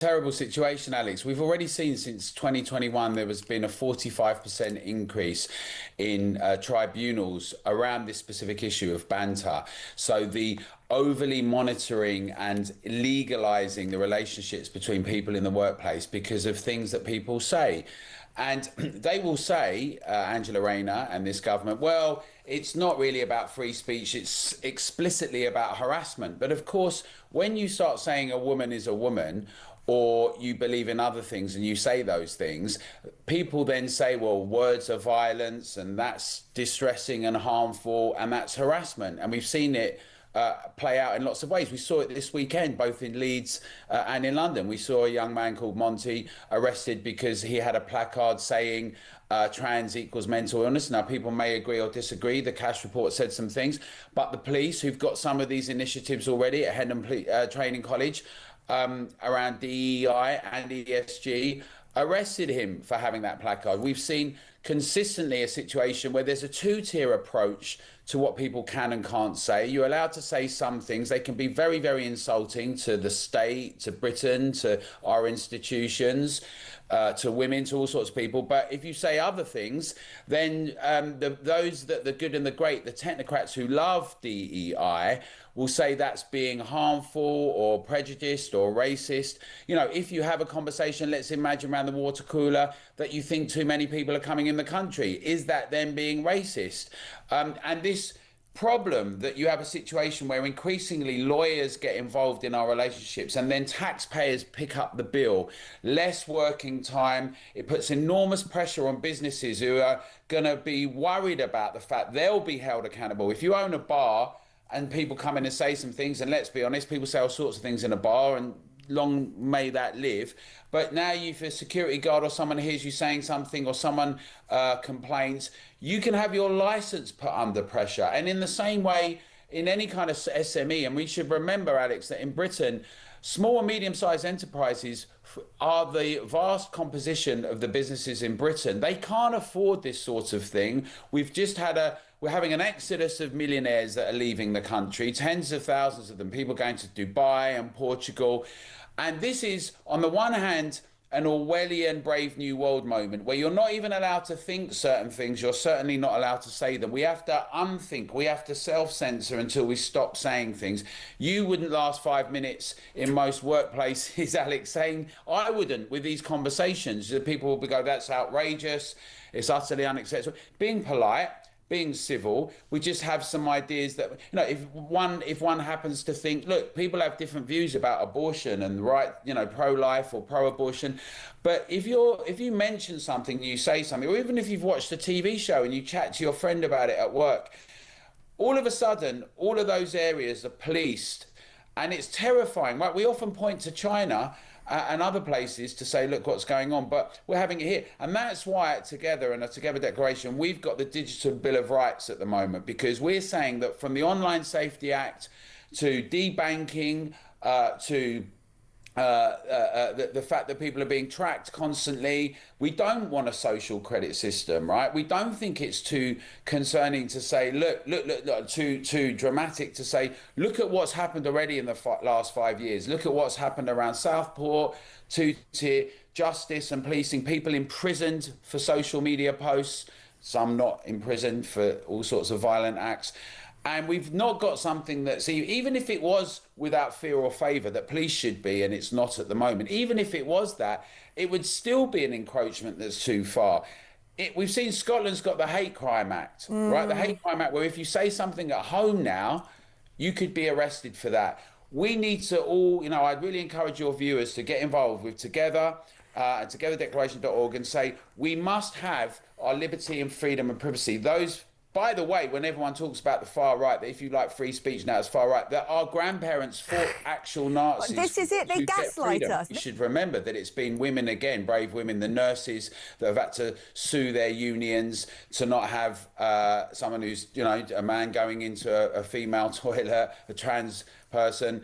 Terrible situation, Alex. We've already seen since 2021 there has been a 45% increase in tribunals around this specific issue of banter. So the overly monitoring and legalizing the relationships between people in the workplace because of things that people say. And they will say, Angela Rayner and this government, well, it's not really about free speech, it's explicitly about harassment. But of course, when you start saying a woman is a woman, or you believe in other things and you say those things, people then say, well, words are violence and that's distressing and harmful and that's harassment. And we've seen it play out in lots of ways. We saw it this weekend, both in Leeds and in London. We saw a young man called Monty arrested because he had a placard saying trans equals mental illness. Now, people may agree or disagree. The Cash report said some things, but the police, who've got some of these initiatives already at Hendon Training College, around DEI and ESG, arrested him for having that placard. We've seen consistently a situation where there's a two-tier approach to what people can and can't say. You're allowed to say some things. They can be very, very insulting to the state, to Britain, to our institutions, to women, to all sorts of people. But if you say other things, then those that the good and the great, the technocrats who love DEI, will say that's being harmful or prejudiced or racist. You know, if you have a conversation, let's imagine around the water cooler, that you think too many people are coming in the country. Is that then being racist? And this problem that you have a situation where increasingly lawyers get involved in our relationships and then taxpayers pick up the bill, less working time, it puts enormous pressure on businesses who are going to be worried about the fact they'll be held accountable. If you own a bar and people come in and say some things, and let's be honest, people say all sorts of things in a bar, and long may that live. But now if a security guard or someone hears you saying something, or someone complains, you can have your license put under pressure. And in the same way, in any kind of SME, and we should remember, Alex, that in Britain, small and medium-sized enterprises are the vast composition of the businesses in Britain. They can't afford this sort of thing. We're having an exodus of millionaires that are leaving the country, tens of thousands of them, people going to Dubai and Portugal. And this is, on the one hand, an Orwellian Brave New World moment where you're not even allowed to think certain things. You're certainly not allowed to say them. We have to unthink. We have to self-censor until we stop saying things. You wouldn't last 5 minutes in most workplaces, Alex, saying, I wouldn't, with these conversations. The people will go, that's outrageous. It's utterly unacceptable. Being polite, being civil, we just have some ideas that, you know, if one happens to think, look, people have different views about abortion and right, you know, pro-life or pro-abortion, but if you mention something, you say something, or even if you've watched a TV show and you chat to your friend about it at work, all of a sudden, all of those areas are policed, and it's terrifying, right? We often point to China and other places to say, look what's going on, but we're having it here. And that's why at Together and a Together Declaration, we've got the Digital Bill of Rights at the moment, because we're saying that from the Online Safety Act to debanking, to the fact that people are being tracked constantly. We don't want a social credit system, right? We don't think it's too concerning to say, look, too dramatic to say, look at what's happened already in the last 5 years. Look at what's happened around Southport, two-tier justice and policing, people imprisoned for social media posts, some not imprisoned for all sorts of violent acts. And we've not got something that, see, even if it was without fear or favour that police should be, and it's not at the moment, even if it was that, it would still be an encroachment that's too far. We've seen Scotland's got the Hate Crime Act, right? The Hate Crime Act, where if you say something at home now, you could be arrested for that. We need to all, you know, I'd really encourage your viewers to get involved with Together, togetherdeclaration.org, and say, we must have our liberty and freedom and privacy. Those, by the way, when everyone talks about the far right, that if you like free speech now it's far right, that our grandparents fought actual Nazis. This is it, they gaslight us. You should remember that it's been women again, brave women, the nurses that have had to sue their unions to not have someone who's, you know, a man going into a female toilet, a trans person.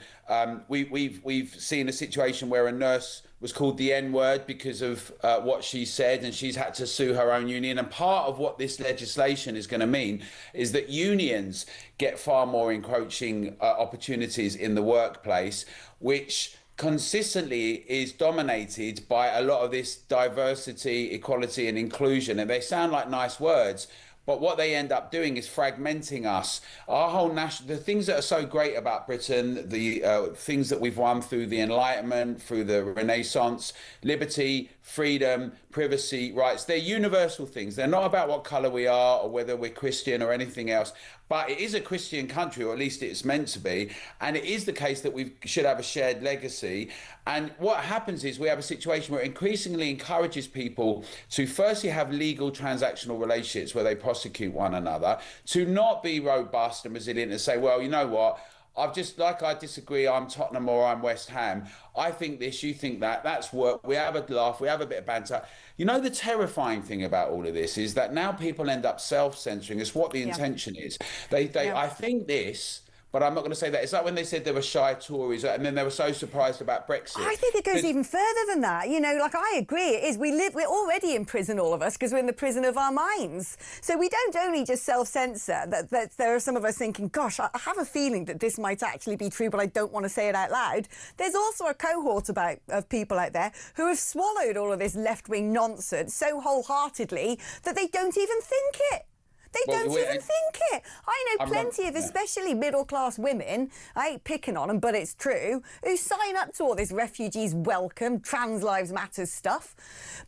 We've seen a situation where a nurse was called the N-word because of what she said, and she's had to sue her own union. And part of what this legislation is going to mean is that unions get far more encroaching opportunities in the workplace, which consistently is dominated by a lot of this diversity, equality, and inclusion. And they sound like nice words, but what they end up doing is fragmenting us. Our whole the things that are so great about Britain, the things that we've won through the Enlightenment, through the Renaissance, liberty, freedom, privacy, rights, they're universal things. They're not about what colour we are or whether we're Christian or anything else. But it is a Christian country, or at least it's meant to be. And it is the case that we should have a shared legacy. And what happens is we have a situation where it increasingly encourages people to firstly have legal transactional relationships where they prosecute one another, to not be robust and resilient and say, well, you know what? I disagree, I'm Tottenham or I'm West Ham. I think this, you think that, that's work. We have a laugh, we have a bit of banter. You know, the terrifying thing about all of this is that now people end up self-censoring. It's what the intention is. I think this, but I'm not going to say that. It's like when they said there were shy Tories and then they were so surprised about Brexit. I think it goes even further than that. You know, like, I agree. It is. We're already in prison, all of us, because we're in the prison of our minds. So we don't only just self-censor, that there are some of us thinking, gosh, I have a feeling that this might actually be true, but I don't want to say it out loud. There's also a cohort of people out there who have swallowed all of this left-wing nonsense so wholeheartedly that they don't even think it. They don't even think it. I know plenty of, especially middle-class women, I ain't picking on them, but it's true, who sign up to all this refugees welcome, trans lives matter stuff,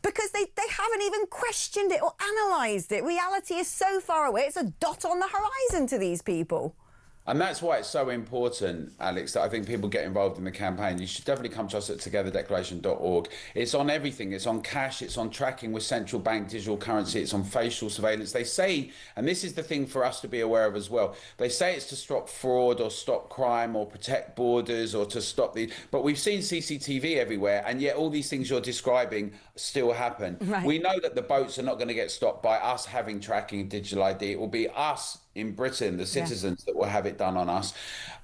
because they haven't even questioned it or analysed it. Reality is so far away, it's a dot on the horizon to these people. And that's why it's so important, Alex, that I think people get involved in the campaign. You should definitely come to us at togetherdeclaration.org. It's on everything. It's on cash. It's on tracking with central bank digital currency. It's on facial surveillance. They say, and this is the thing for us to be aware of as well, they say it's to stop fraud or stop crime or protect borders or to stop the... But we've seen CCTV everywhere, and yet all these things you're describing still happen. Right. We know that the boats are not going to get stopped by us having tracking digital ID. It will be us in Britain, the citizens, that will have it done on us.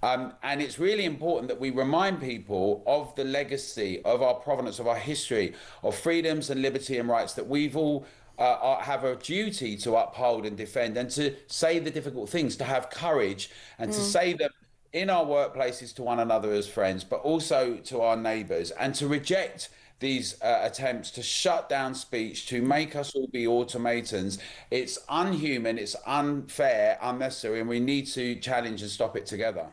And it's really important that we remind people of the legacy, of our provenance, of our history, of freedoms and liberty and rights that we've all have a duty to uphold and defend, and to say the difficult things, to have courage and to say them in our workplaces to one another as friends, but also to our neighbours, and to reject these attempts to shut down speech, to make us all be automatons. It's unhuman, it's unfair, unnecessary, and we need to challenge and stop it together.